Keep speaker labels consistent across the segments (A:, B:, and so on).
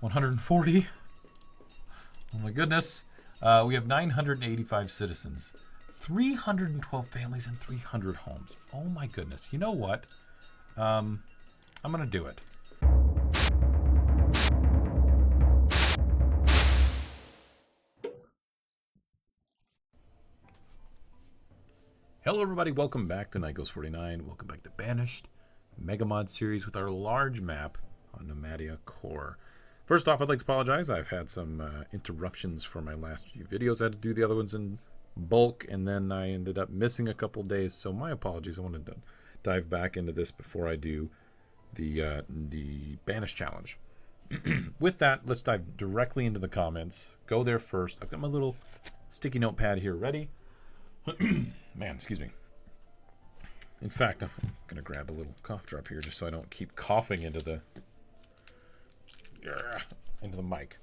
A: 140. Oh my goodness. We have 985 citizens, 312 families, and 300 homes. Oh my goodness. You know what? I'm going to do it. Hello everybody, welcome back to NightGhost49. Welcome back to Banished, MegaMod series with our large map on Nomadia Corp. First off, I'd like to apologize. I've had some interruptions for my last few videos. I had to do the other ones in bulk, and then I ended up missing a couple days, so my apologies. I wanted to dive back into this before I do the Banished challenge. With that, let's dive directly into the comments. Go there first. I've got my little sticky notepad here ready. Man, excuse me. In fact, I'm going to grab a little cough drop here just so I don't keep coughing into the mic.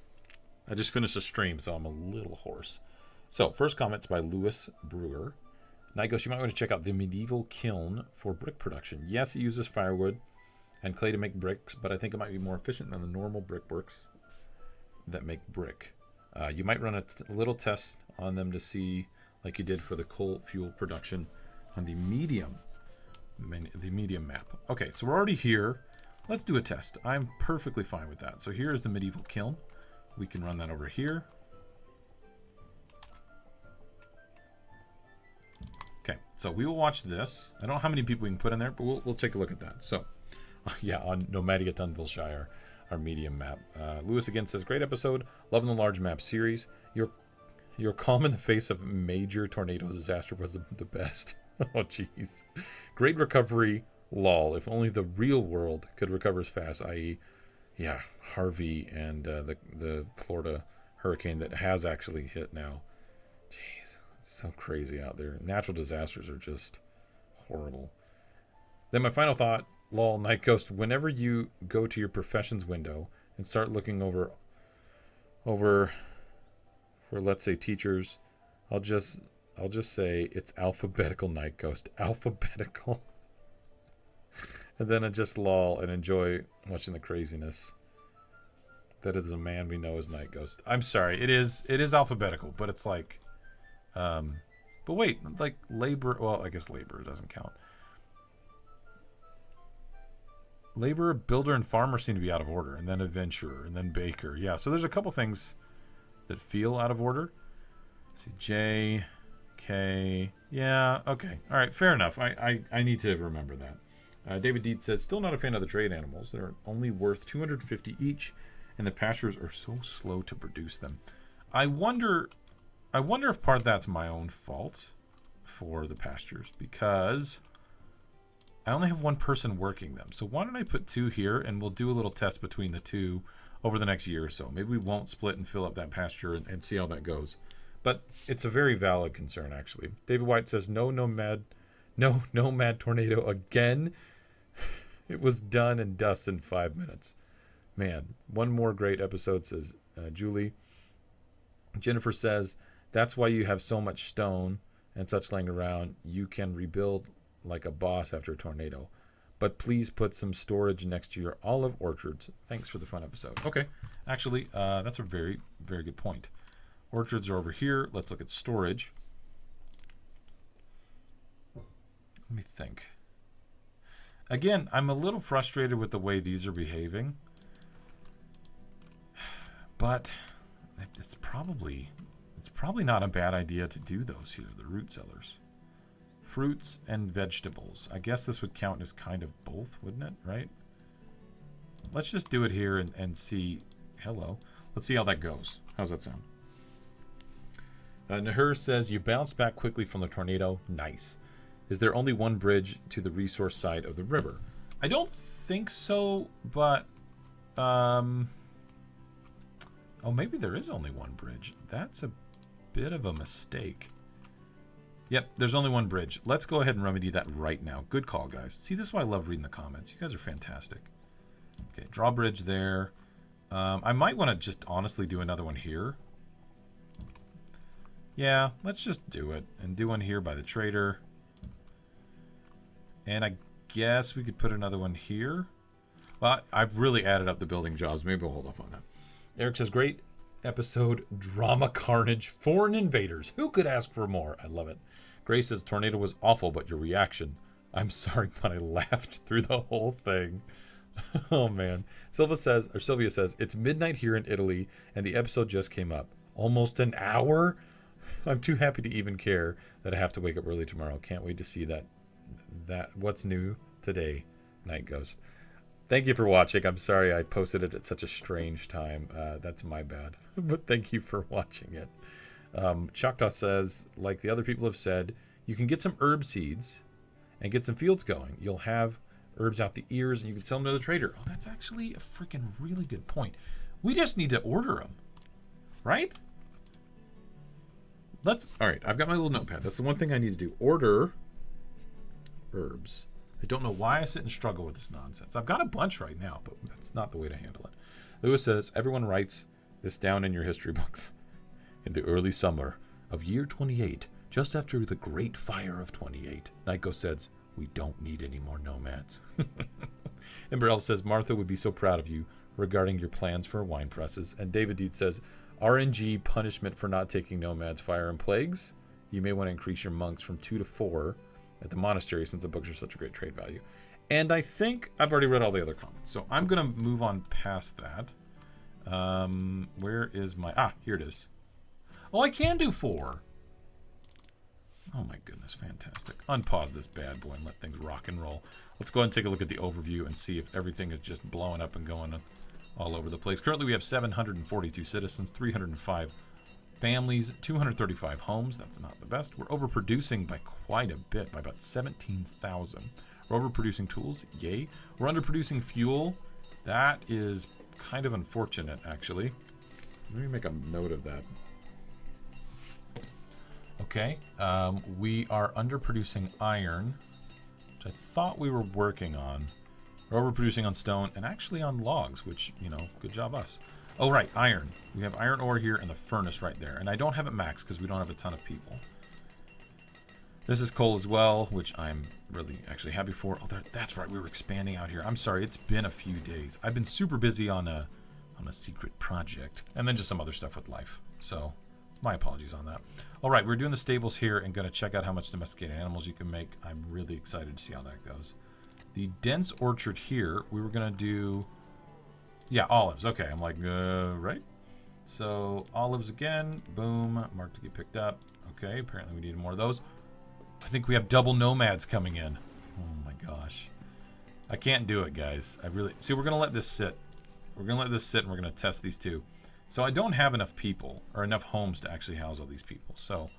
A: I just finished a stream, so I'm a little hoarse. So, first comment's by Lewis Brewer. Nightghost, you might want to check out the medieval kiln for brick production. Yes, it uses firewood and clay to make bricks, but I think it might be more efficient than the normal brickworks that make brick. You might run a little test on them to see, like you did for the coal fuel production on the medium map. Okay, so we're already here. Let's do a test. I'm perfectly fine with that. So here is the medieval kiln. We can run that over here. Okay, so we will watch this. I don't know how many people we can put in there, but we'll take a look at that. So, yeah, on Nomadia Dunvilleshire, our medium map. Lewis again says, great episode. Loving the large map series. Your calm in the face of major tornado disaster was the best. Oh, jeez. Great recovery, lol. If only the real world could recover as fast, i.e., yeah, Harvey and the Florida hurricane that has actually hit now. Jeez, it's so crazy out there. Natural disasters are just horrible. Then my final thought, lol, Night Ghost, whenever you go to your professions window and start looking over for, let's say, teachers, I'll just say it's alphabetical, Night Ghost. Alphabetical. And then I just lol and enjoy watching the craziness. That is a man we know as Night Ghost. I'm sorry, it is alphabetical, but it's like but wait, like labor, well, I guess labor doesn't count. Laborer, builder, and farmer seem to be out of order, and then adventurer, and then baker. Yeah, so there's a couple things that feel out of order. Let's see, J, K, yeah, okay, all right, fair enough. I need to remember that. David Deed says, still not a fan of the trade animals. They're only worth 250 each, and the pastures are so slow to produce them. I wonder if part of that's my own fault for the pastures, because I only have one person working them. So why don't I put two here, and we'll do a little test between the two over the next year or so. Maybe we won't split and fill up that pasture and see how that goes. But it's a very valid concern, actually. David White says, no nomad tornado again. It was done and dust in 5 minutes. Man, one more great episode, says Julie. Jennifer says, that's why you have so much stone and such laying around. You can rebuild like a boss after a tornado. But please put some storage next to your olive orchards. Thanks for the fun episode. Okay, actually, that's a very, very good point. Orchards are over here. Let's look at storage. Let me think. Again, I'm a little frustrated with the way these are behaving. But it's probably not a bad idea to do those here, the root cellars. Fruits and vegetables. I guess this would count as kind of both, wouldn't it? Right? Let's just do it here and see. Hello. Let's see how that goes. How's that sound? Nahur says, you bounced back quickly from the tornado. Nice. Is there only one bridge to the resource side of the river? I don't think so, but oh, maybe there is only one bridge. That's a bit of a mistake. Yep, there's only one bridge. Let's go ahead and remedy that right now. Good call, guys. See, this is why I love reading the comments. You guys are fantastic. Okay, drawbridge there. I might want to just honestly do another one here. Yeah, let's just do it. And do one here by the trader. And I guess we could put another one here. Well, I've really added up the building jobs. Maybe we'll hold off on that. Eric says, great episode, drama carnage, foreign invaders. Who could ask for more? I love it. Grace says, tornado was awful, but your reaction. I'm sorry, but I laughed through the whole thing. Oh, man. Sylvia says, it's midnight here in Italy, and the episode just came up. Almost an hour? I'm too happy to even care that I have to wake up early tomorrow. Can't wait to see that what's new today, Night Ghost. Thank you for watching. I'm sorry I posted it at such a strange time. That's my bad. But thank you for watching it. Choctaw says, like the other people have said, you can get some herb seeds and get some fields going. You'll have herbs out the ears and you can sell them to the trader. Oh, that's actually a freaking really good point. We just need to order them, right? All right, I've got my little notepad. That's the one thing I need to do. Order herbs. I don't know why I sit and struggle with this nonsense. I've got a bunch right now, but that's not the way to handle it. Lewis says, everyone writes this down in your history books. In the early summer of year 28, just after the Great Fire of 28, Nyko says, we don't need any more nomads. Ember Elf says, Martha would be so proud of you regarding your plans for wine presses. And David Deed says, RNG punishment for not taking nomads, fire, and plagues. You may want to increase your monks from 2 to 4 at the monastery since the books are such a great trade value. And I think I've already read all the other comments. So I'm going to move on past that. Where is my... here it is. Oh, I can do 4. Oh my goodness, fantastic. Unpause this bad boy and let things rock and roll. Let's go ahead and take a look at the overview and see if everything is just blowing up and going all over the place. Currently we have 742 citizens, 305 families, 235 homes. That's not the best. We're overproducing by quite a bit, by about 17,000. We're overproducing tools, yay. We're underproducing fuel. That is kind of unfortunate, actually. Let me make a note of that. Okay, we are underproducing iron, which I thought we were working on. We're overproducing on stone and actually on logs, which, you know, good job us. Oh, right, iron. We have iron ore here and the furnace right there. And I don't have it maxed because we don't have a ton of people. This is coal as well, which I'm really actually happy for. Oh, that's right, we were expanding out here. I'm sorry, it's been a few days. I've been super busy on a secret project. And then just some other stuff with life. So, my apologies on that. All right, we're doing the stables here and going to check out how much domesticated animals you can make. I'm really excited to see how that goes. The dense orchard here, we were going to do... Yeah, olives. Okay, I'm like, right? So, olives again. Boom. Mark to get picked up. Okay, apparently we need more of those. I think we have double nomads coming in. Oh my gosh. I can't do it, guys. I really... See, we're going to let this sit. We're going to let this sit and we're going to test these two. So I don't have enough people, or enough homes to actually house all these people. So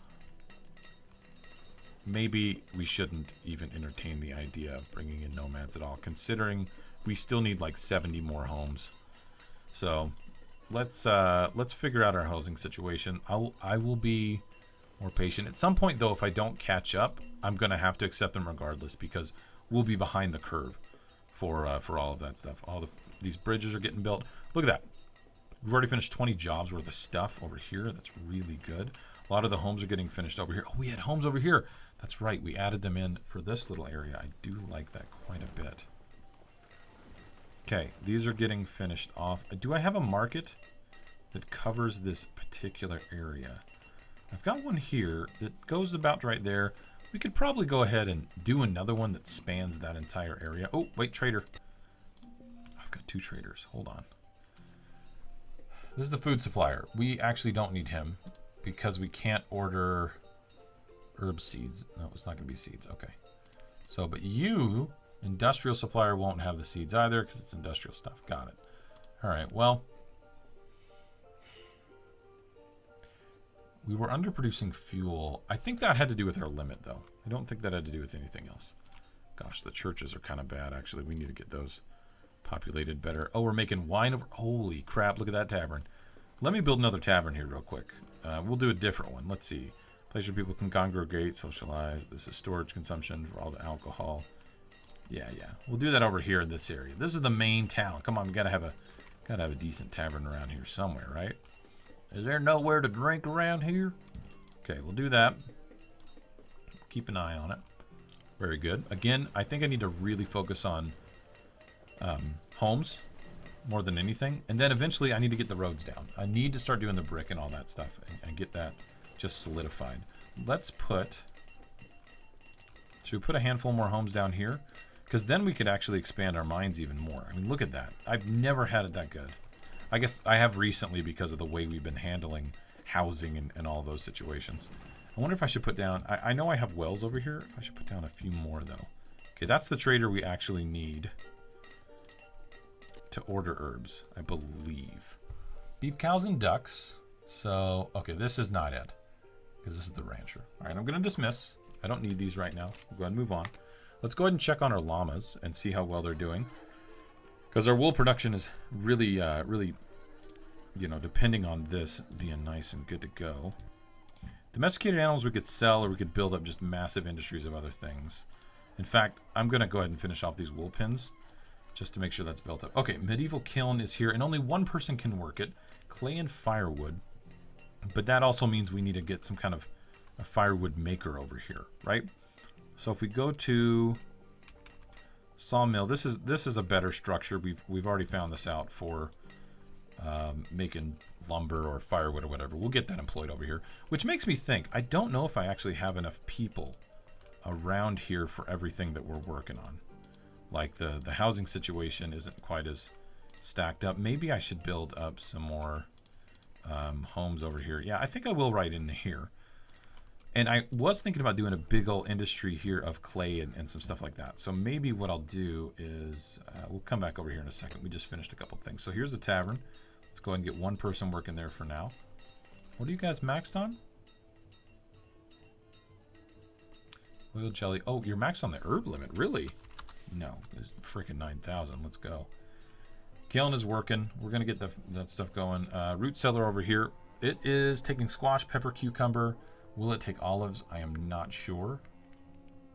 A: maybe we shouldn't even entertain the idea of bringing in nomads at all, considering we still need like 70 more homes. So let's figure out our housing situation. I will be more patient. At some point, though, if I don't catch up, I'm going to have to accept them regardless because we'll be behind the curve for all of that stuff. These bridges are getting built. Look at that. We've already finished 20 jobs worth of stuff over here. That's really good. A lot of the homes are getting finished over here. Oh, we had homes over here. That's right. We added them in for this little area. I do like that quite a bit. Okay, these are getting finished off. Do I have a market that covers this particular area? I've got one here that goes about right there. We could probably go ahead and do another one that spans that entire area. Oh, wait, trader. I've got 2 traders. Hold on. This is the food supplier. We actually don't need him because we can't order herb seeds. No, it's not going to be seeds. Okay. So, but you, industrial supplier, won't have the seeds either because it's industrial stuff. Got it. All right. Well, we were underproducing fuel. I think that had to do with our limit, though. I don't think that had to do with anything else. Gosh, the churches are kind of bad, actually. We need to get those populated better. Oh, we're making wine over... Holy crap, look at that tavern. Let me build another tavern here real quick. We'll do a different one. Let's see. Place where people can congregate, socialize. This is storage consumption for all the alcohol. Yeah. We'll do that over here in this area. This is the main town. Come on, we gotta have a decent tavern around here somewhere, right? Is there nowhere to drink around here? Okay, we'll do that. Keep an eye on it. Very good. Again, I think I need to really focus on homes more than anything. And then eventually I need to get the roads down. I need to start doing the brick and all that stuff and get that just solidified. Let's put... Should we put a handful more homes down here? Because then we could actually expand our mines even more. I mean, look at that. I've never had it that good. I guess I have recently because of the way we've been handling housing and all those situations. I wonder if I should put down... I know I have wells over here. If I should put down a few more, though. Okay, that's the trader we actually need to order herbs, I believe. Beef, cows, and ducks. So, okay, this is not it. Because this is the rancher. All right, I'm going to dismiss. I don't need these right now. We'll go ahead and move on. Let's go ahead and check on our llamas and see how well they're doing. Because our wool production is really, really, you know, depending on this being nice and good to go. Domesticated animals we could sell, or we could build up just massive industries of other things. In fact, I'm going to go ahead and finish off these wool pins just to make sure that's built up. Okay, medieval kiln is here, and only one person can work it. Clay and firewood. But that also means we need to get some kind of a firewood maker over here, right? So if we go to sawmill, this is a better structure. We've already found this out for making lumber or firewood or whatever. We'll get that employed over here, which makes me think, I don't know if I actually have enough people around here for everything that we're working on. Like the housing situation isn't quite as stacked up. Maybe I should build up some more homes over here. Yeah, I think I will right in here. And I was thinking about doing a big old industry here of clay and some stuff like that. So maybe what I'll do is, we'll come back over here in a second. We just finished a couple things. So here's the tavern. Let's go ahead and get one person working there for now. What are you guys maxed on? Oil jelly. Oh, you're maxed on the herb limit. Really? No. There's freaking 9,000. Let's go. Kiln is working. We're going to get that stuff going. Root cellar over here. It is taking squash, pepper, cucumber. Will it take olives? I am not sure.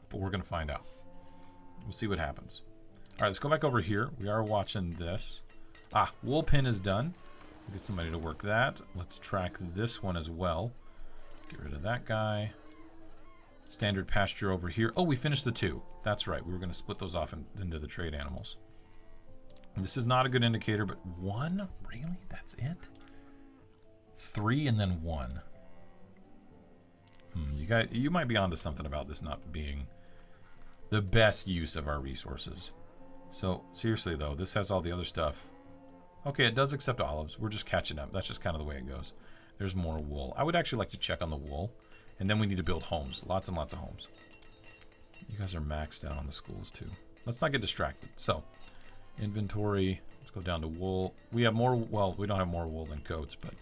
A: But we're going to find out. We'll see what happens. All right, let's go back over here. We are watching this. Ah, wool pin is done. We'll get somebody to work that. Let's track this one as well. Get rid of that guy. Standard pasture over here. Oh, we finished the 2. That's right. We were going to split those off into the trade animals. This is not a good indicator, but 1? Really? That's it? 3 and then 1. You might be onto something about this not being the best use of our resources. So, seriously though, this has all the other stuff. Okay, it does accept olives. We're just catching up. That's just kind of the way it goes. There's more wool. I would actually like to check on the wool. And then we need to build homes. Lots and lots of homes. You guys are maxed out on the schools too. Let's not get distracted. So, inventory. Let's go down to wool. We have more, well, we don't have more wool than coats, but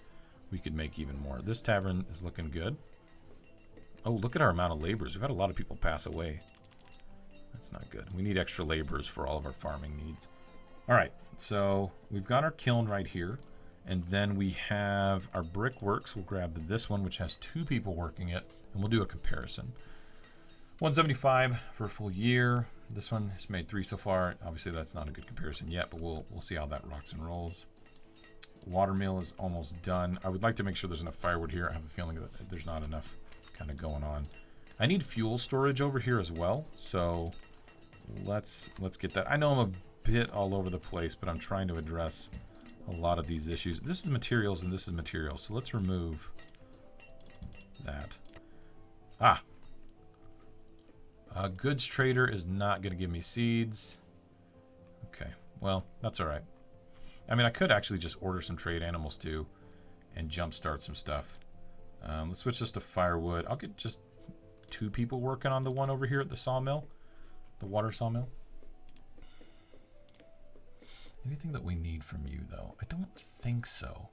A: we could make even more. This tavern is looking good. Oh, look at our amount of laborers. We've had a lot of people pass away. That's not good. We need extra laborers for all of our farming needs. All right, so we've got our kiln right here. And then we have our brickworks. We'll grab this one, which has 2 people working it, and we'll do a comparison. 175 for a full year. This one has made 3 so far. Obviously, that's not a good comparison yet, but we'll see how that rocks and rolls. Watermill is almost done. I would like to make sure there's enough firewood here. I have a feeling that there's not enough kind of going on. I need fuel storage over here as well, so let's get that. I know I'm a bit all over the place, but I'm trying to address a lot of these issues. This is materials and this is materials, so let's remove that. Goods trader is not going to give me seeds. Okay, well, that's all right. I mean, I could actually just order some trade animals too and jumpstart some stuff. Let's switch this to firewood. I'll get just 2 people working on the one over here at the sawmill, the water sawmill. Anything that we need from you, though? I don't think so.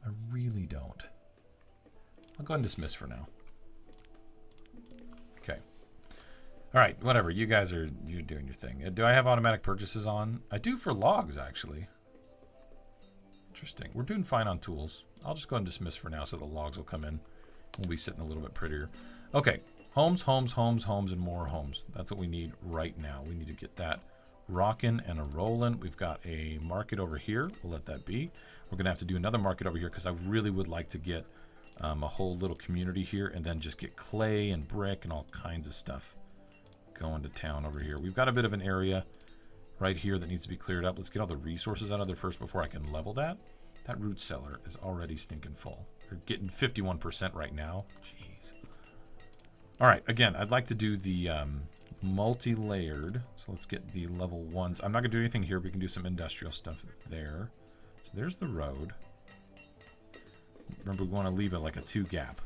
A: I really don't. I'll go ahead and dismiss for now. Okay. All right, whatever. You guys you're doing your thing. Do I have automatic purchases on? I do for logs, actually. Interesting. We're doing fine on tools. I'll just go ahead and dismiss for now so the logs will come in. We'll be sitting a little bit prettier. Okay. Homes, homes, homes, homes, and more homes. That's what we need right now. We need to get that rocking and a rolling. We've got a market over here. We'll let that be. We're going to have to do another market over here because I really would like to get a whole little community here and then just get clay and brick and all kinds of stuff going to town over here. We've got a bit of an area right here that needs to be cleared up. Let's get all the resources out of there first before I can level that. That root cellar is already stinking full. We're getting 51% right now. Jeez. All right, again, I'd like to do the multi-layered. So let's get the level 1s. I'm not going to do anything here. We can do some industrial stuff there. So there's the road. Remember, we want to leave it like a 2 gap.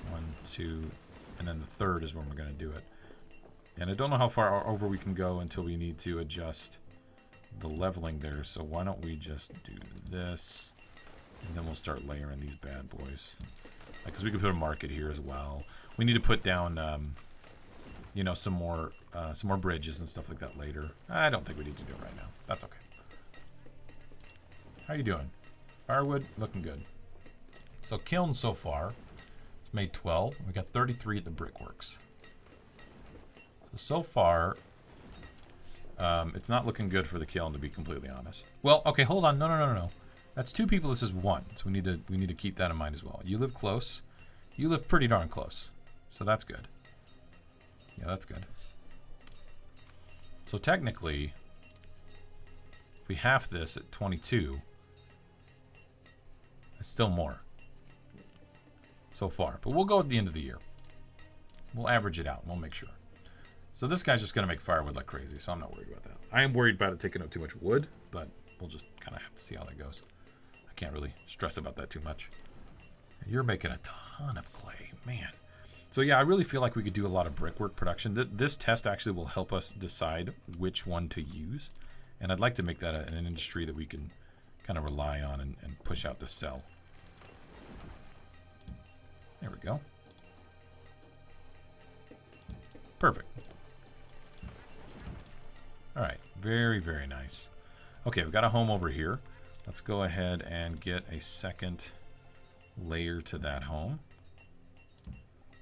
A: 1, 2, and then the third is when we're going to do it. And I don't know how far over we can go until we need to adjust the leveling there. So why don't we just do this, and then we'll start layering these bad boys. Because we could put a market here as well. We need to put down, you know, some more bridges and stuff like that later. I don't think we need to do it right now. That's okay. How you doing? Firewood, looking good. So kiln so far, it's made 12. We got 33 at the brickworks. So far, it's not looking good for the kiln, to be completely honest. Well, okay, hold on. No. That's 2 people. This is 1. So we need to keep that in mind as well. You live close. You live pretty darn close. So that's good. Yeah, that's good. So technically, if we half this at 22, it's still more so far. But we'll go at the end of the year. We'll average it out. We'll make sure. So this guy's just going to make firewood like crazy, so I'm not worried about that. I am worried about it taking up too much wood, but we'll just kind of have to see how that goes. I can't really stress about that too much. You're making a ton of clay, man. So yeah, I really feel like we could do a lot of brickwork production. This test actually will help us decide which one to use, and I'd like to make that an industry that we can kind of rely on and push out to sell. There we go. Perfect. All right, very, very nice. Okay, we've got a home over here. Let's go ahead and get a second layer to that home.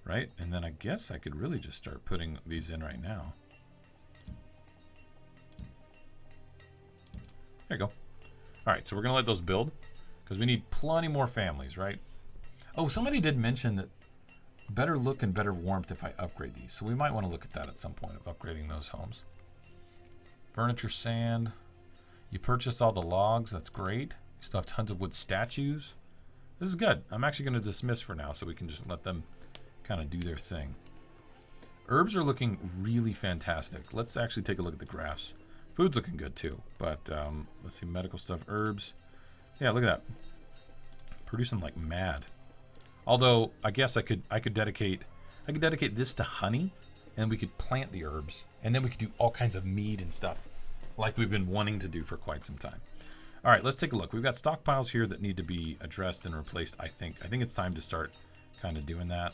A: Right, and then I guess I could really just start putting these in right now. There you go. All right, so we're gonna let those build because we need plenty more families, right? Oh, somebody did mention that better look and better warmth if I upgrade these. So we might want to look at that at some point of upgrading those homes. Furniture, sand. You purchased all the logs. That's great. You still have tons of wood statues. This is good. I'm actually going to dismiss for now so we can just let them kind of do their thing. Herbs are looking really fantastic. Let's actually take a look at the graphs. Food's looking good too. But let's see, medical stuff, herbs. Yeah, look at that. Producing like mad. Although I guess I could dedicate this to honey, and we could plant the herbs, and then we could do all kinds of mead and stuff like we've been wanting to do for quite some time. All right, let's take a look. We've got stockpiles here that need to be addressed and replaced, I think. I think it's time to start kind of doing that.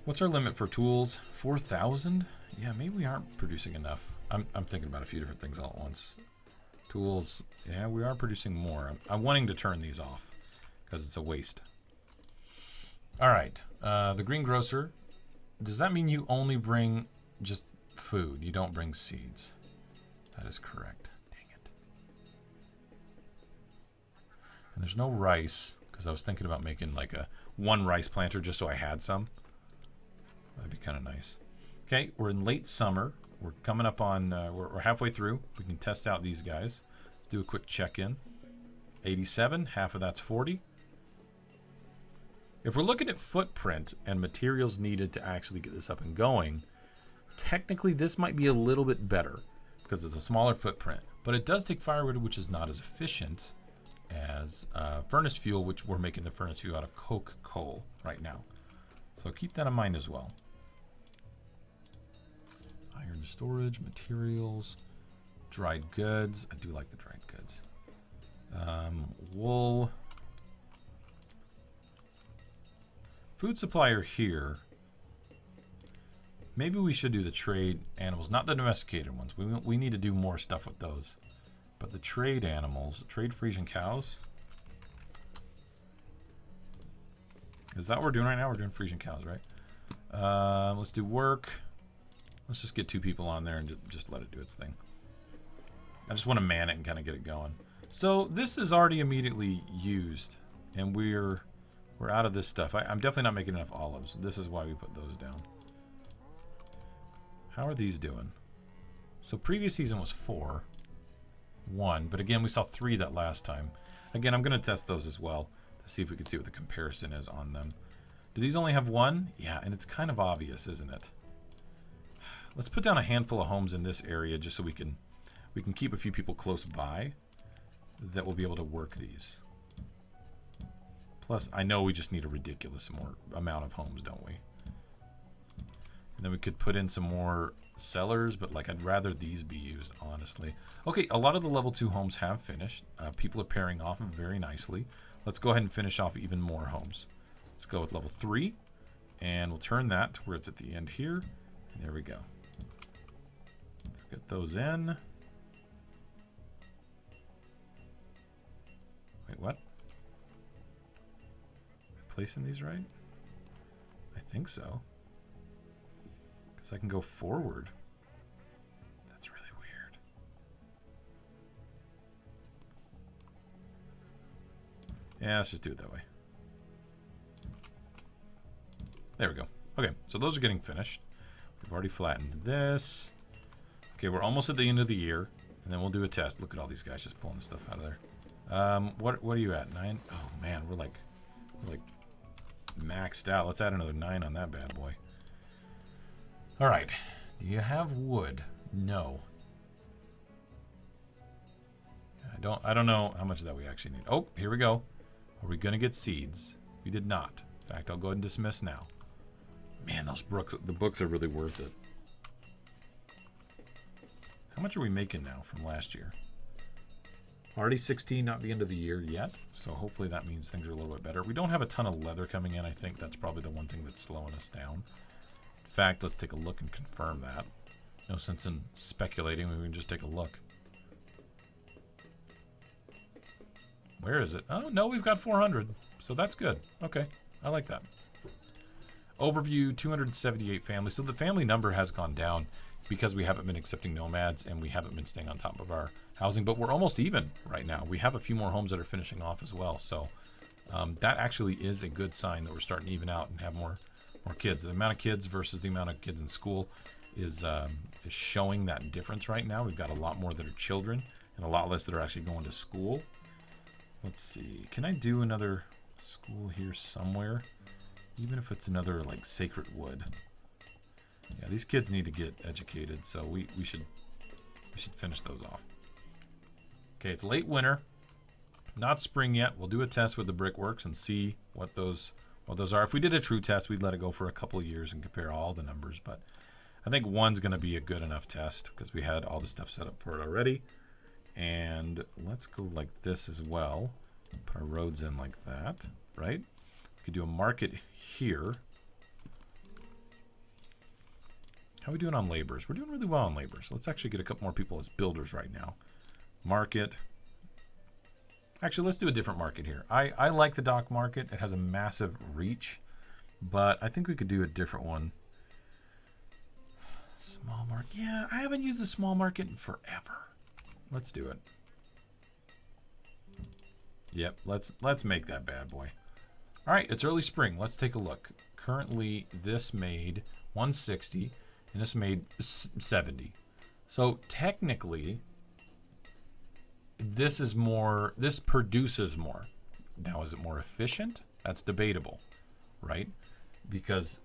A: What's our limit for tools? 4,000? Yeah, maybe we aren't producing enough. I'm thinking about a few different things all at once. Tools, yeah, we are producing more. I'm wanting to turn these off because it's a waste. All right, the greengrocer. Does that mean you only bring just food? You don't bring seeds? That is correct. Dang it. And there's no rice because I was thinking about making like a 1 rice planter just so I had some. That'd be kind of nice. Okay, we're in late summer. We're coming up on, we're halfway through. We can test out these guys. Let's do a quick check-in. 87, half of that's 40. If we're looking at footprint and materials needed to actually get this up and going, technically this might be a little bit better because it's a smaller footprint. But it does take firewood, which is not as efficient as furnace fuel, which we're making the furnace fuel out of coke coal right now. So keep that in mind as well. Iron storage, materials, dried goods. I do like the dried goods. Wool. Food supplier here. Maybe we should do the trade animals, not the domesticated ones. We need to do more stuff with those. But the trade animals, trade Frisian cows. Is that what we're doing right now? We're doing Frisian cows, right? Let's do work. Let's just get 2 people on there and just let it do its thing. I just want to man it and kind of get it going. So this is already immediately used, and we're out of this stuff. I'm definitely not making enough olives. This is why we put those down. How are these doing? So previous season was 4. 1. But again, we saw 3 that last time. Again, I'm going to test those as well to see if we can see what the comparison is on them. Do these only have 1? Yeah, and it's kind of obvious, isn't it? Let's put down a handful of homes in this area just so we can keep a few people close by that will be able to work these. Plus, I know we just need a ridiculous more amount of homes, don't we? And then we could put in some more sellers, but like I'd rather these be used, honestly. Okay, a lot of the level 2 homes have finished. People are pairing off very nicely. Let's go ahead and finish off even more homes. Let's go with level 3, and we'll turn that to where it's at the end here. And there we go. Get those in. Wait, what? Am I placing these right? I think so. Because I can go forward. That's really weird. Yeah, let's just do it that way. There we go. Okay, so those are getting finished. We've already flattened this. Okay, we're almost at the end of the year, and then we'll do a test. Look at all these guys just pulling the stuff out of there. What are you at? 9? Oh man, we're like maxed out. Let's add another 9 on that bad boy. All right. Do you have wood? No. I don't know how much of that we actually need. Oh, here we go. Are we gonna get seeds? We did not. In fact, I'll go ahead and dismiss now. Man, the books are really worth it. How much are we making now from last year? Already 16, not the end of the year yet. So hopefully that means things are a little bit better. We don't have a ton of leather coming in. I think that's probably the one thing that's slowing us down. In fact, let's take a look and confirm that. No sense in speculating. We can just take a look. Where is it? Oh, no, we've got 400. So that's good. Okay, I like that. Overview, 278 families. So the family number has gone down because we haven't been accepting nomads and we haven't been staying on top of our housing. But we're almost even right now. We have a few more homes that are finishing off as well. So that actually is a good sign that we're starting to even out and have more kids. The amount of kids versus the amount of kids in school is showing that difference right now. We've got a lot more that are children and a lot less that are actually going to school. Let's see. Can I do another school here somewhere? Even if it's another like Sacred Wood. Yeah, these kids need to get educated, so we should finish those off. Okay, it's late winter, not spring yet. We'll do a test with the brickworks and see what those are. If we did a true test, we'd let it go for a couple of years and compare all the numbers. But I think 1's going to be a good enough test because we had all the stuff set up for it already. And let's go like this as well. Put our roads in like that, right? We could do a market here. How are we doing on laborers? We're doing really well on laborers. Let's actually get a couple more people as builders right now. Market. Actually, let's do a different market here. I like the dock market. It has a massive reach, but I think we could do a different one. Small market. Yeah, I haven't used the small market in forever. Let's do it. Yep, let's make that bad boy. All right, it's early spring. Let's take a look. Currently, this made 160, and this made 70. So technically, this produces more. Now, is it more efficient? That's debatable, right? Because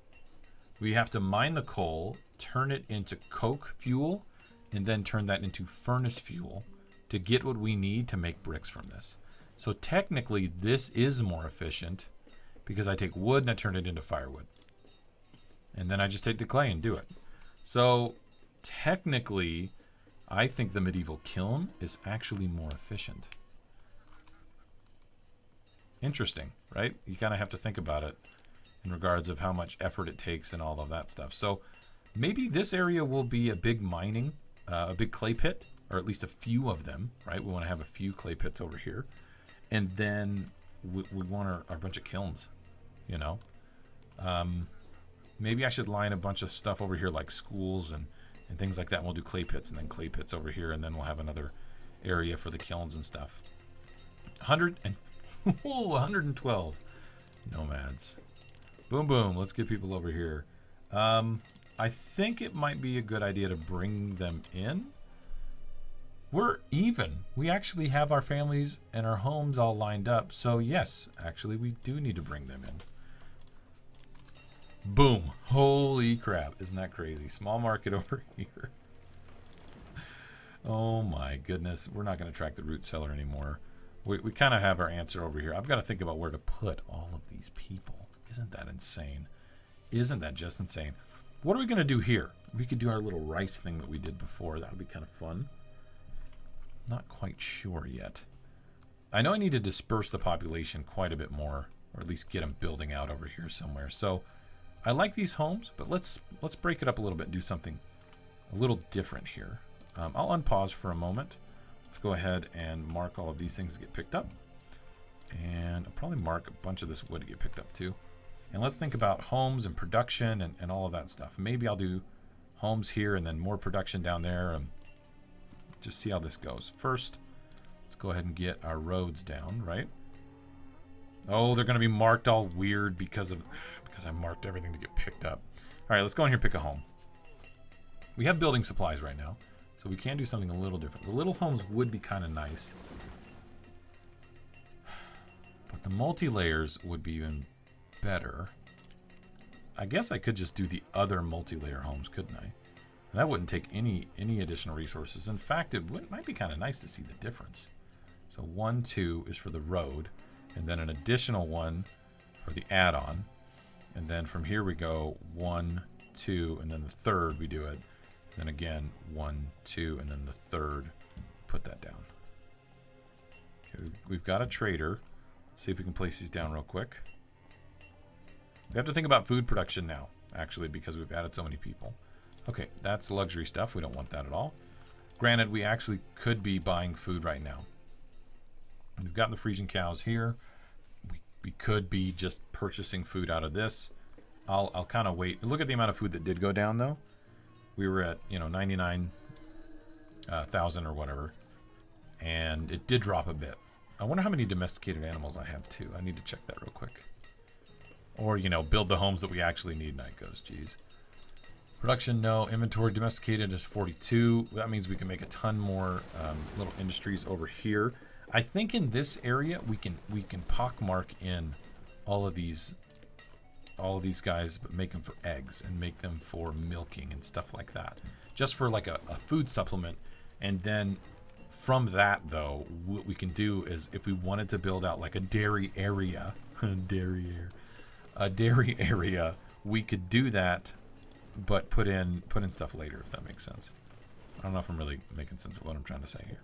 A: we have to mine the coal, turn it into coke fuel, and then turn that into furnace fuel to get what we need to make bricks from this. So technically, this is more efficient because I take wood and I turn it into firewood. And then I just take the clay and do it. So technically, I think the medieval kiln is actually more efficient. Interesting, right? You kind of have to think about it in regards of how much effort it takes and all of that stuff. So maybe this area will be a big mining, a big clay pit, or at least a few of them, right? We want to have a few clay pits over here. And then we want our bunch of kilns, you know? Maybe I should line a bunch of stuff over here like schools and things like that. And we'll do clay pits and then clay pits over here. And then we'll have another area for the kilns and stuff. 112 nomads. Boom, boom. Let's get people over here. I think it might be a good idea to bring them in. We're even. We actually have our families and our homes all lined up. So yes, actually we do need to bring them in. Boom. Holy crap. Isn't that crazy? Small market over here. Oh my goodness. We're not going to track the root cellar anymore. We kind of have our answer over here. I've got to think about where to put all of these people. Isn't that insane? Isn't that just insane? What are we going to do here? We could do our little rice thing that we did before. That would be kind of fun. Not quite sure yet. I know I need to disperse the population quite a bit more, or at least get them building out over here somewhere. So I like these homes, but let's break it up a little bit and do something a little different here. I'll unpause for a moment. Let's go ahead and mark all of these things to get picked up. And I'll probably mark a bunch of this wood to get picked up too. And let's think about homes and production and all of that stuff. Maybe I'll do homes here and then more production down there. Just see how this goes. First, let's go ahead and get our roads down, right? Oh, they're going to be marked all weird because I marked everything to get picked up. All right, let's go in here and pick a home. We have building supplies right now, so we can do something a little different. The little homes would be kind of nice. But the multi-layers would be even better. I guess I could just do the other multi-layer homes, couldn't I? That wouldn't take any additional resources. In fact, might be kind of nice to see the difference. So 1, 2 is for the road, and then an additional one for the add-on. And then from here we go 1, 2, and then the third we do it. Then again 1, 2, and then the third. Put that down. Okay, we've got a trader. Let's see if we can place these down real quick. We have to think about food production now, actually, because we've added so many people. Okay, that's luxury stuff. We don't want that at all. Granted, we actually could be buying food right now. We've got the freezing cows here. We could be just purchasing food out of this. I'll kind of wait. Look at the amount of food that did go down, though. We were at, 99,000 or whatever. And it did drop a bit. I wonder how many domesticated animals I have, too. I need to check that real quick. Or, build the homes that we actually need. Night goes, geez. Production, no. Inventory domesticated is 42. That means we can make a ton more little industries over here. I think in this area we can pockmark in all of these guys, but make them for eggs and make them for milking and stuff like that, just for like a food supplement. And then from that, though, what we can do is if we wanted to build out like a dairy area, we could do that. But put in stuff later, if that makes sense. I don't know if I'm really making sense of what I'm trying to say here.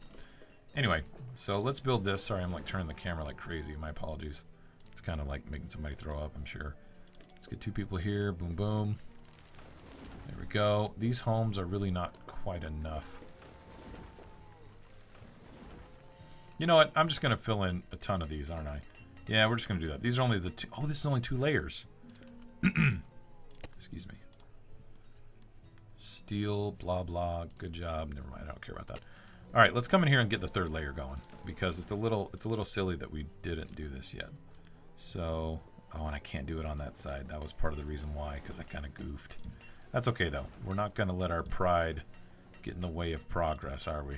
A: Anyway, so let's build this. Sorry, I'm like turning the camera like crazy. My apologies. It's kind of like making somebody throw up, I'm sure. Let's get 2 people here. Boom, boom. There we go. These homes are really not quite enough. You know what? I'm just going to fill in a ton of these, aren't I? Yeah, we're just going to do that. These are only the 2. Oh, this is only 2 layers. Excuse me. Steel, blah, blah. Good job. Never mind. I don't care about that. All right, let's come in here and get the 3rd layer going, because it's a little silly that we didn't do this yet. So, oh, and I can't do it on that side. That was part of the reason why, because I kind of goofed. That's okay, though. We're not going to let our pride get in the way of progress, are we?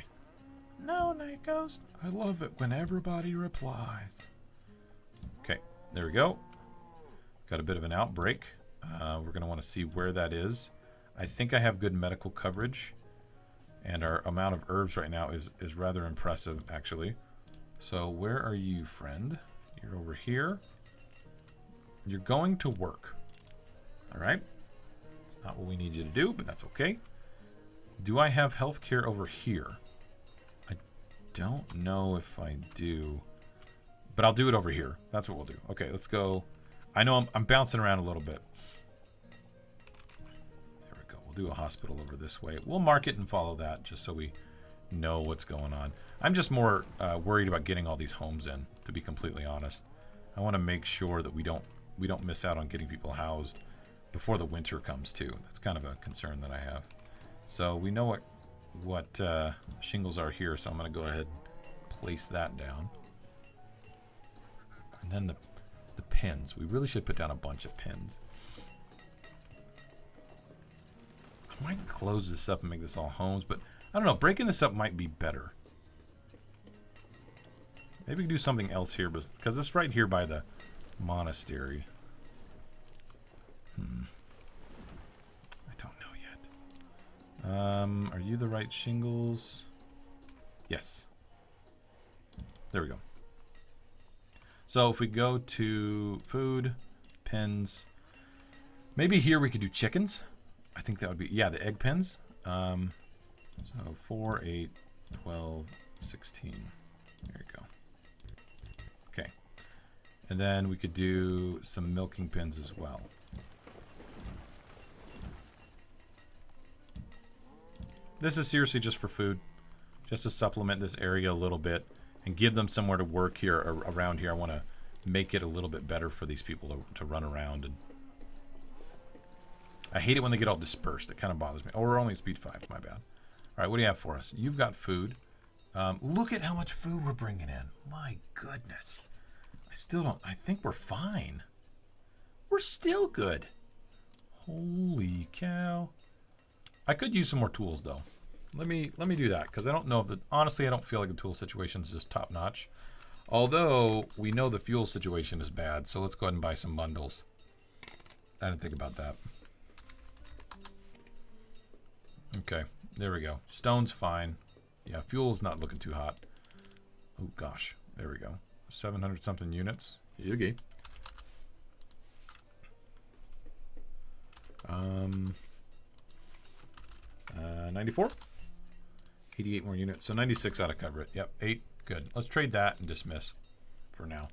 A: No, Night Ghost. I love it when everybody replies. Okay, there we go. Got a bit of an outbreak. We're going to want to see where that is. I think I have good medical coverage, and our amount of herbs right now is rather impressive, actually. So where are you, friend? You're over here. You're going to work. All right. It's not what we need you to do, but that's okay. Do I have healthcare over here? I don't know if I do, but I'll do it over here. That's what we'll do. Okay, let's go. I know I'm bouncing around a little bit. Do a hospital over this way. We'll mark it and follow that just so we know what's going on. I'm just more worried about getting all these homes in, to be completely honest. I want to make sure that we don't miss out on getting people housed before the winter comes too. That's kind of a concern that I have. So we know what shingles are here, so I'm going to go ahead and place that down. And then the pins. We really should put down a bunch of pins. I might close this up and make this all homes, but I don't know. Breaking this up might be better. Maybe we can do something else here, because it's right here by the monastery. I don't know yet. Are you the right shingles? Yes. There we go. So if we go to food, pens, maybe here we could do chickens. I think that would be, yeah, the egg pens. So 4, 8, 12, 16. There you go. Okay. And then we could do some milking pens as well. This is seriously just for food. Just to supplement this area a little bit and give them somewhere to work here around here. I want to make it a little bit better for these people to run around. And I hate it when they get all dispersed. It kind of bothers me. Oh, we're only at speed 5. My bad. All right, what do you have for us? You've got food. Look at how much food we're bringing in. My goodness. I still don't... I think we're fine. We're still good. Holy cow. I could use some more tools, though. Let me do that, because I don't know if the... Honestly, I don't feel like the tool situation is just top-notch. Although, we know the fuel situation is bad, so let's go ahead and buy some bundles. I didn't think about that. Okay, there we go. Stone's fine. Yeah, fuel's not looking too hot. Oh, gosh. There we go. 700-something units. Okay. 94? 88 more units. So 96 ought to cover it. Yep, 8. Good. Let's trade that and dismiss for now.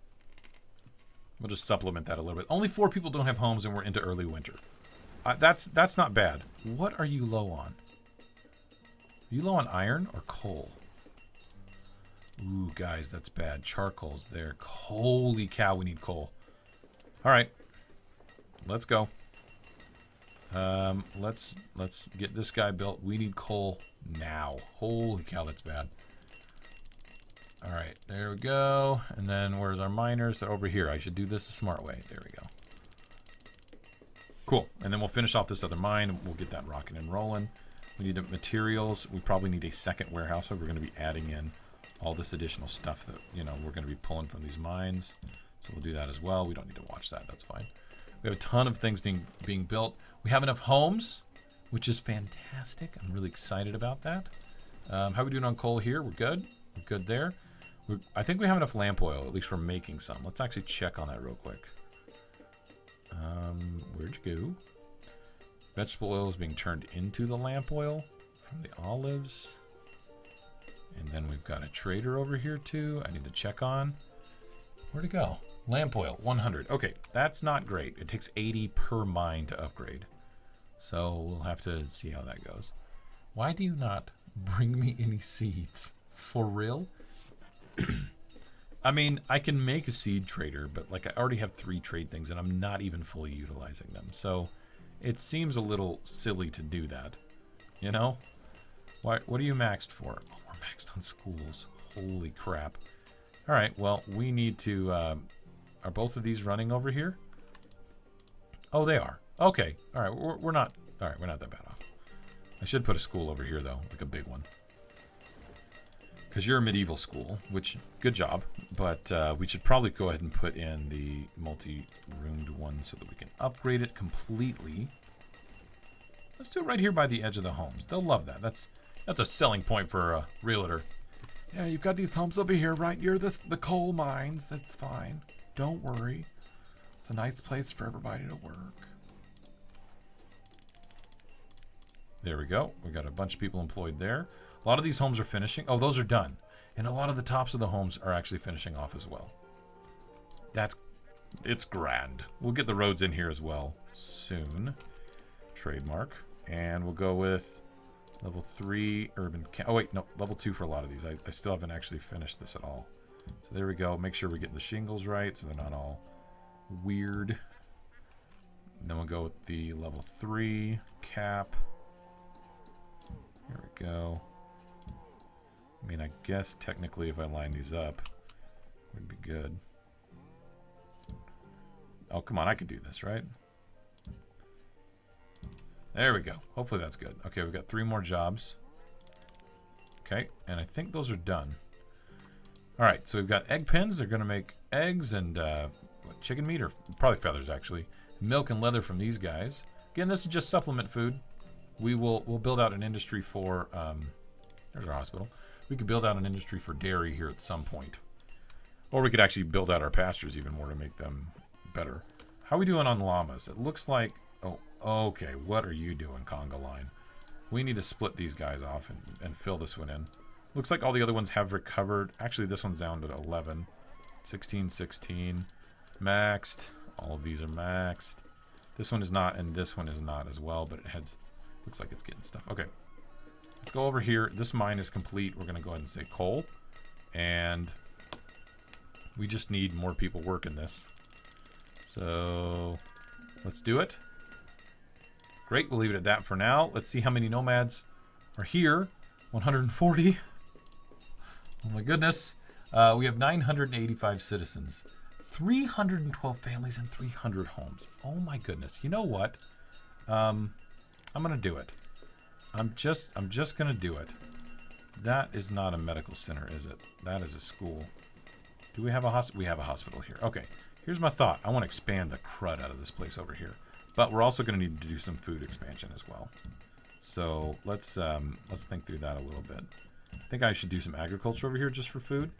A: We'll just supplement that a little bit. Only 4 people don't have homes and we're into early winter. That's not bad. What are you low on? Are you low on iron or coal? Ooh, guys, that's bad. Charcoal's there. Holy cow, we need coal. All right. Let's go. Let's get this guy built. We need coal now. Holy cow, that's bad. All right, there we go. And then where's our miners? They're over here. I should do this the smart way. There we go. Cool. And then we'll finish off this other mine. And we'll get that rocking and rolling. We need materials. We probably need a second warehouse. So we're going to be adding in all this additional stuff that, you know, we're going to be pulling from these mines. So we'll do that as well. We don't need to watch that. That's fine. We have a ton of things being built. We have enough homes, which is fantastic. I'm really excited about that. How are we doing on coal here? We're good. We're good there. I think we have enough lamp oil, at least for making some. Let's actually check on that real quick. Where'd you go? Vegetable oil is being turned into the lamp oil from the olives. And then we've got a trader over here too. I need to check on. Where'd it go? Lamp oil, 100. Okay, that's not great. It takes 80 per mine to upgrade. So we'll have to see how that goes. Why do you not bring me any seeds? For real? I mean, I can make a seed trader, but like I already have 3 trade things and I'm not even fully utilizing them. So it seems a little silly to do that. You know? What are you maxed for? Oh, we're maxed on schools. Holy crap. All right, well, we need to... are both of these running over here? Oh, they are. Okay. All right, we're not... All right, we're not that bad off. I should put a school over here, though, like a big one. Because you're a medieval school, which, good job. But we should probably go ahead and put in the multi-roomed one so that we can upgrade it completely. Let's do it right here by the edge of the homes. They'll love that. That's a selling point for a realtor. Yeah, you've got these homes over here right near the coal mines. That's fine. Don't worry. It's a nice place for everybody to work. There we go. We got a bunch of people employed there. A lot of these homes are finishing. Oh, those are done. And a lot of the tops of the homes are actually finishing off as well. It's grand. We'll get the roads in here as well soon. Trademark. And we'll go with level 3 urban... Oh, wait. No, level 2 for a lot of these. I still haven't actually finished this at all. So there we go. Make sure we're getting the shingles right so they're not all weird. And then we'll go with the level 3 cap. Here we go. I mean, I guess technically if I line these up, it would be good. Oh, come on. I could do this, right? There we go. Hopefully that's good. Okay, we've got 3 more jobs. Okay, and I think those are done. All right, so we've got egg pens. They're going to make eggs and what, chicken meat, or probably feathers, actually. Milk and leather from these guys. Again, this is just supplement food. We'll build out an industry for... there's our hospital. We could build out an industry for dairy here at some point. Or we could actually build out our pastures even more to make them better. How are we doing on llamas? It looks like... Oh, okay. What are you doing, conga line? We need to split these guys off and fill this one in. Looks like all the other ones have recovered. Actually, this one's down to 11. 16, 16. Maxed. All of these are maxed. This one is not, and this one is not as well, but it has... Looks like it's getting stuff. Okay. Let's go over here. This mine is complete. We're going to go ahead and say coal. And we just need more people working this. So let's do it. Great. We'll leave it at that for now. Let's see how many nomads are here. 140. Oh my goodness. We have 985 citizens. 312 families and 300 homes. Oh my goodness. You know what? I'm going to do it. I'm just going to do it. That is not a medical center, is it? That is a school. Do we have a hospital? We have a hospital here. Okay. Here's my thought. I want to expand the crud out of this place over here. But we're also going to need to do some food expansion as well. So let's think through that a little bit. I think I should do some agriculture over here just for food.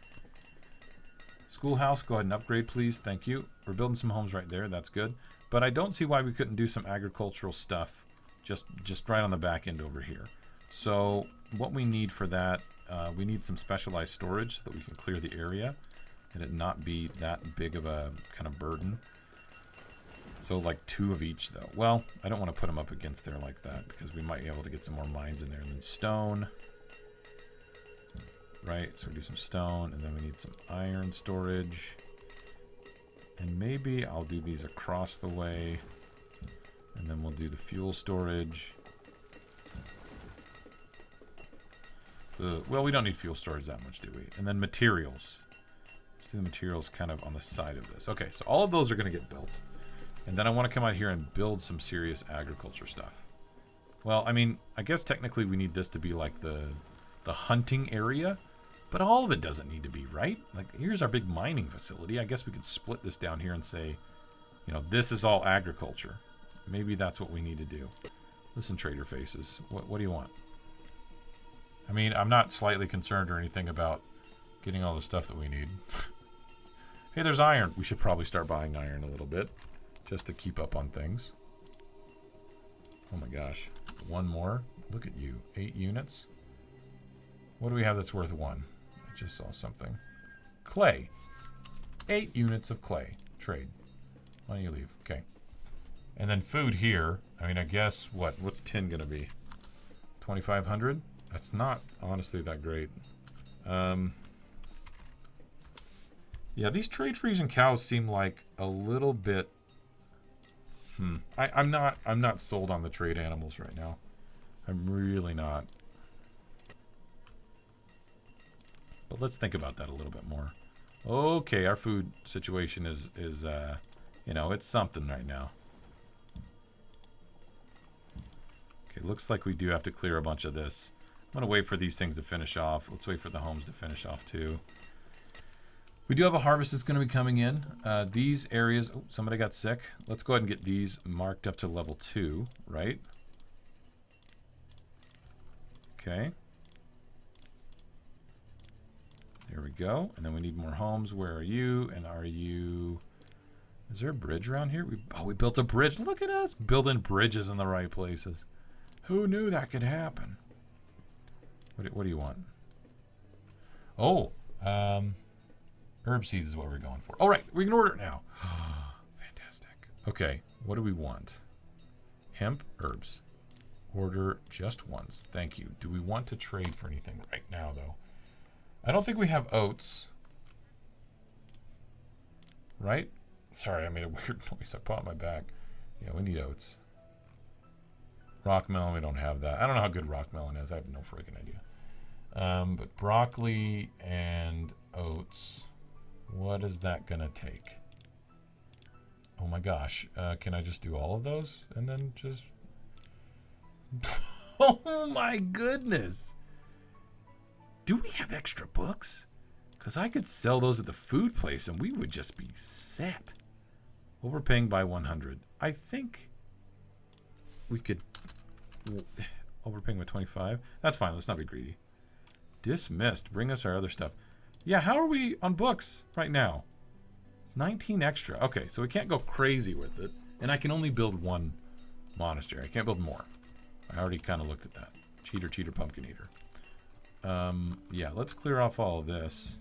A: Schoolhouse, go ahead and upgrade, please. Thank you. We're building some homes right there. That's good. But I don't see why we couldn't do some agricultural stuff just right on the back end over here. So what we need for that, we need some specialized storage so that we can clear the area and it not be that big of a kind of burden. So like 2 of each though. Well, I don't want to put them up against there like that because we might be able to get some more mines in there. And then stone. Right, so we do some stone and then we need some iron storage. And maybe I'll do these across the way. And then we'll do the fuel storage. Well, we don't need fuel storage that much, do we? And then materials. Let's do the materials kind of on the side of this. Okay, so all of those are going to get built. And then I want to come out here and build some serious agriculture stuff. Well, I mean, I guess technically we need this to be like the hunting area. But all of it doesn't need to be, right? Like, here's our big mining facility. I guess we could split this down here and say, you know, this is all agriculture. Maybe that's what we need to do. Listen, trader faces. What do you want? I mean, I'm not slightly concerned or anything about getting all the stuff that we need. Hey, there's iron. We should probably start buying iron a little bit just to keep up on things. Oh my gosh. 1 more. Look at you. 8 units. What do we have that's worth 1? I just saw something. Clay. 8 units of clay. Trade. Why don't you leave? Okay. And then food here. I mean, I guess, what's tin going to be? 2,500? That's not, honestly, that great. Yeah, these trade freezing cows seem like a little bit... I'm not sold on the trade animals right now. I'm really not. But let's think about that a little bit more. Okay, our food situation is you know, it's something right now. Okay, looks like we do have to clear a bunch of this. I'm going to wait for these things to finish off. Let's wait for the homes to finish off too. We do have a harvest that's going to be coming in. These areas... Oh, somebody got sick. Let's go ahead and get these marked up to level 2, right? Okay. There we go. And then we need more homes. Where are you? And are you... Is there a bridge around here? We built a bridge. Look at us building bridges in the right places. Who knew that could happen? What do you want? Oh, herb seeds is what we're going for. All right, we can order it now. Fantastic. Okay, what do we want? Hemp, herbs. Order just once. Thank you. Do we want to trade for anything right now, though? I don't think we have oats. Right? Sorry, I made a weird noise. I put on my back. Yeah, we need oats. Rock melon, we don't have that. I don't know how good rock melon is. I have no freaking idea. But broccoli and oats. What is that going to take? Oh my gosh. Can I just do all of those? And then just... Oh my goodness. Do we have extra books? Because I could sell those at the food place and we would just be set. Overpaying by 100. I think we could... Overpaying by 25. That's fine. Let's not be greedy. Dismissed. Bring us our other stuff. Yeah, how are we on books right now? 19 extra. Okay, so we can't go crazy with it. And I can only build one monastery. I can't build more. I already kind of looked at that. Cheater, cheater, pumpkin eater. Yeah, let's clear off all of this.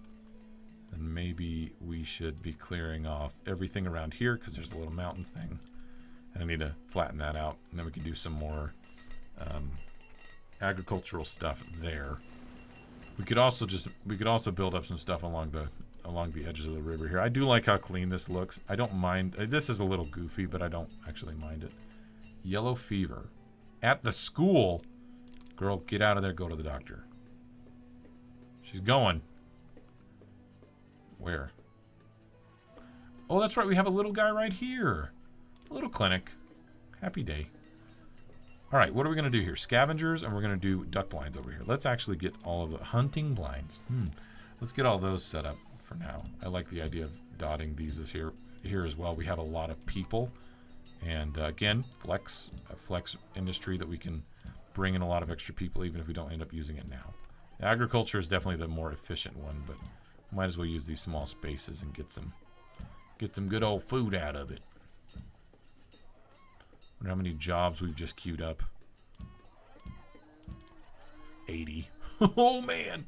A: And maybe we should be clearing off everything around here because there's a little mountain thing. And I need to flatten that out. And then we can do some more agricultural stuff there. We could also build up some stuff along the edges of the river here. I do like how clean this looks. I don't mind. This is a little goofy, but I don't actually mind it. Yellow fever. At the school. Girl, get out of there. Go to the doctor. She's going. Where? Oh, that's right. We have a little guy right here. A little clinic. Happy day. All right, what are we going to do here? Scavengers, and we're going to do duck blinds over here. Let's actually get all of the hunting blinds. Let's get all those set up for now. I like the idea of dotting these here as well. We have a lot of people. And again, a flex industry that we can bring in a lot of extra people even if we don't end up using it now. Agriculture is definitely the more efficient one, but might as well use these small spaces and get some good old food out of it. Wonder how many jobs we've just queued up. 80. Oh man.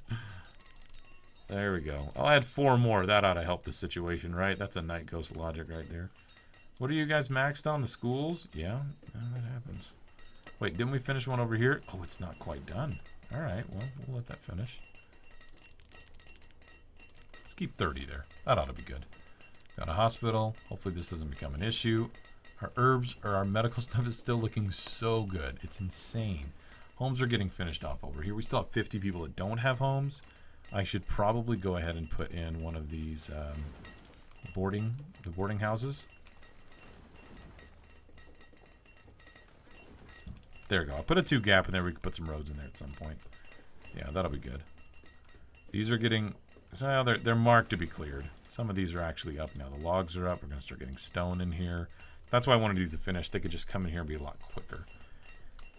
A: There we go. I'll add 4 more. That ought to help the situation, right? That's a night ghost logic right there. What are you guys maxed on? The schools? Yeah, that happens. Wait, didn't we finish one over here? Oh, it's not quite done. All right, well, we'll let that finish. Let's keep 30 there. That ought to be good. Got a hospital. Hopefully this doesn't become an issue. Our herbs or our medical stuff is still looking so good. It's insane. Homes are getting finished off over here. We still have 50 people that don't have homes. I should probably go ahead and put in one of these boarding houses. There we go. I'll put a 2 gap in there. We can put some roads in there at some point. Yeah, that'll be good. These are getting... So they're marked to be cleared. Some of these are actually up now. The logs are up. We're going to start getting stone in here. That's why I wanted these to finish. They could just come in here and be a lot quicker.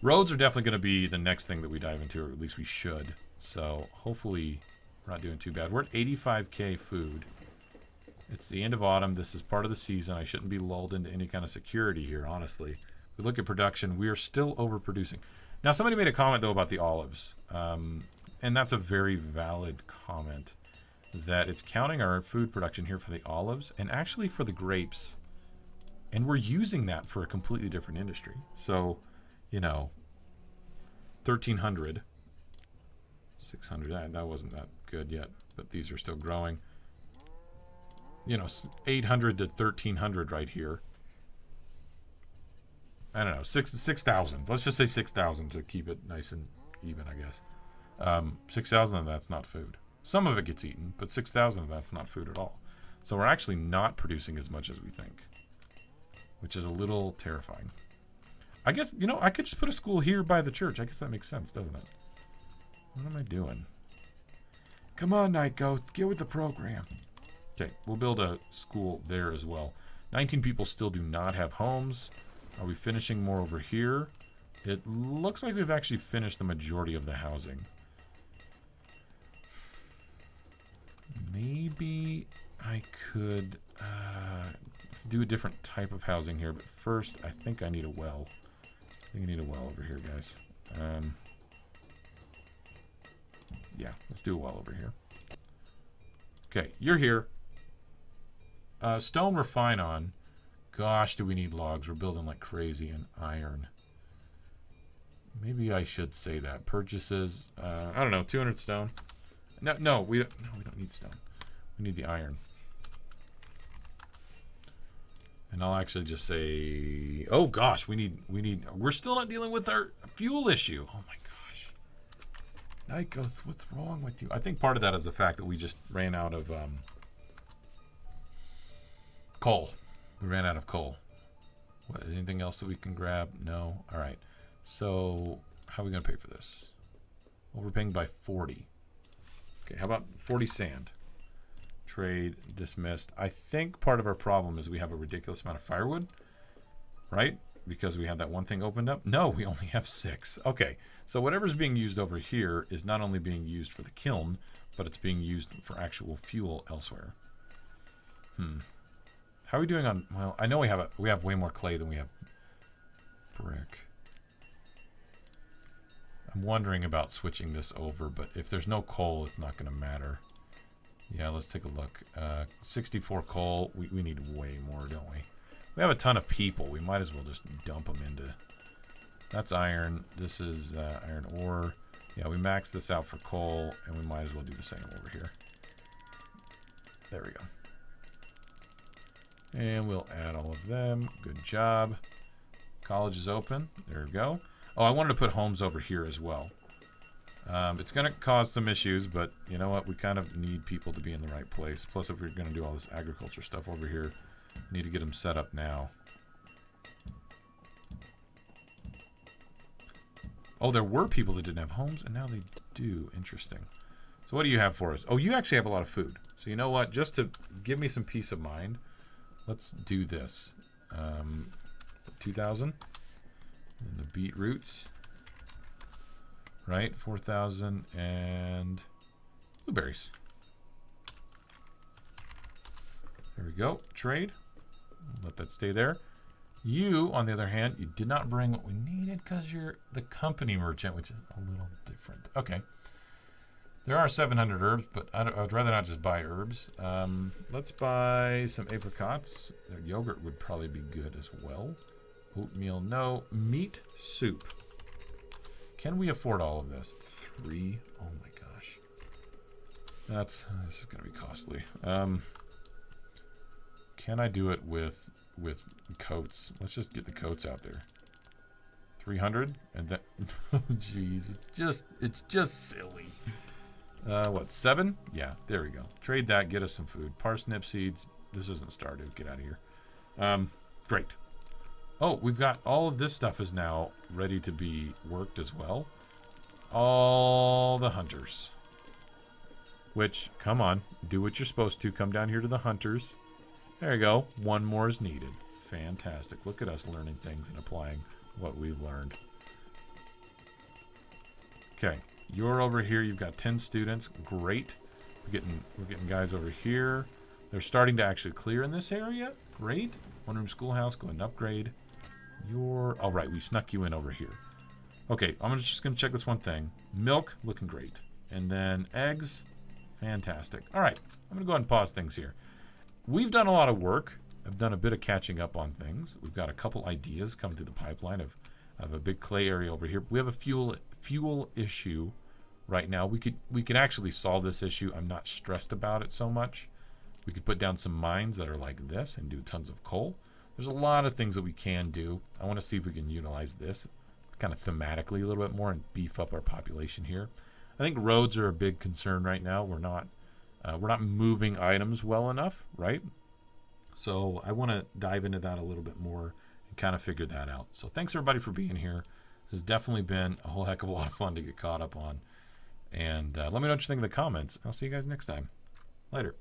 A: Roads are definitely going to be the next thing that we dive into, or at least we should. So hopefully we're not doing too bad. We're at 85k food. It's the end of autumn. This is part of the season. I shouldn't be lulled into any kind of security here, honestly. We look at production. We are still overproducing. Now, somebody made a comment, though, about the olives. And that's a very valid comment. That it's counting our food production here for the olives and actually for the grapes. And we're using that for a completely different industry. So, you know, 1,300. 600. That wasn't that good yet. But these are still growing. You know, 800 to 1,300 right here. I don't know, 6,000. Let's just say 6,000 to keep it nice and even, I guess. 6,000 of that's not food. Some of it gets eaten, but 6,000 of that's not food at all. So we're actually not producing as much as we think, which is a little terrifying. I guess, you know, I could just put a school here by the church. I guess that makes sense, doesn't it? What am I doing? Come on, Night Ghost, get with the program. Okay, we'll build a school there as well. 19 people still do not have homes. Are we finishing more over here? It looks like we've actually finished the majority of the housing. Maybe I could do a different type of housing here, but first I think I need a well. I think I need a well over here, guys. Yeah, let's do a well over here. Okay, you're here. Stone we're fine on. Gosh, do we need logs. We're building like crazy, and iron. Maybe I should say that. Purchases, I don't know, 200 stone. No, we don't need stone. We need the iron. And I'll actually just say, oh gosh, we're still not dealing with our fuel issue. Oh my gosh. Night Ghost, what's wrong with you? I think part of that is the fact that we just ran out of coal. We ran out of coal. What, anything else that we can grab? No? All right. So how are we going to pay for this? Overpaying by 40. Okay, how about 40 sand? Trade dismissed. I think part of our problem is we have a ridiculous amount of firewood, right? Because we have that one thing opened up. No, we only have 6. Okay, so whatever's being used over here is not only being used for the kiln, but it's being used for actual fuel elsewhere. How are we doing on? Well, I know we have way more clay than we have brick. I'm wondering about switching this over, but if there's no coal, it's not going to matter. Yeah, let's take a look. 64 coal. We need way more, don't we? We have a ton of people. We might as well just dump them into... That's iron. This is iron ore. Yeah, we maxed this out for coal, and we might as well do the same over here. There we go. And we'll add all of them. Good job. College is open. There we go. Oh, I wanted to put homes over here as well. It's going to cause some issues, but you know what? We kind of need people to be in the right place. Plus, if we're going to do all this agriculture stuff over here, we need to get them set up now. Oh, there were people that didn't have homes, and now they do. Interesting. So what do you have for us? Oh, you actually have a lot of food. So you know what? Just to give me some peace of mind, let's do this. 2,000. And the beetroots. Right? 4,000 and blueberries. There we go. Trade. Let that stay there. You, on the other hand, you did not bring what we needed because you're the company merchant, which is a little different. Okay. There are 700 herbs, but I'd rather not just buy herbs. Let's buy some apricots. Their yogurt would probably be good as well. Oatmeal, no. Meat soup. Can we afford all of this? 3? Oh my gosh. This is going to be costly. Can I do it with coats? Let's just get the coats out there. 300 and then oh jeez, it's just silly. What, 7? Yeah, there we go. Trade that, get us some food. Parsnip seeds. This isn't started. Get out of here. Great. Oh, we've got all of this stuff is now ready to be worked as well. All the hunters. Which, come on, do what you're supposed to. Come down here to the hunters. There you go. One more is needed. Fantastic. Look at us learning things and applying what we've learned. Okay, you're over here. You've got 10 students. Great. We're getting guys over here. They're starting to actually clear in this area. Great. One-room schoolhouse. Go ahead and upgrade. All right, we snuck you in over here. Okay, I'm just going to check this one thing. Milk, looking great. And then eggs, fantastic. All right, I'm going to go ahead and pause things here. We've done a lot of work. I've done a bit of catching up on things. We've got a couple ideas coming through the pipeline of a big clay area over here. We have a fuel issue right now. We could actually solve this issue. I'm not stressed about it so much. We could put down some mines that are like this and do tons of coal. There's a lot of things that we can do. I want to see if we can utilize this kind of thematically a little bit more and beef up our population here. I think roads are a big concern right now. We're not moving items well enough, right? So I want to dive into that a little bit more and kind of figure that out. So thanks everybody for being here. This has definitely been a whole heck of a lot of fun to get caught up on. And let me know what you think in the comments. I'll see you guys next time. Later.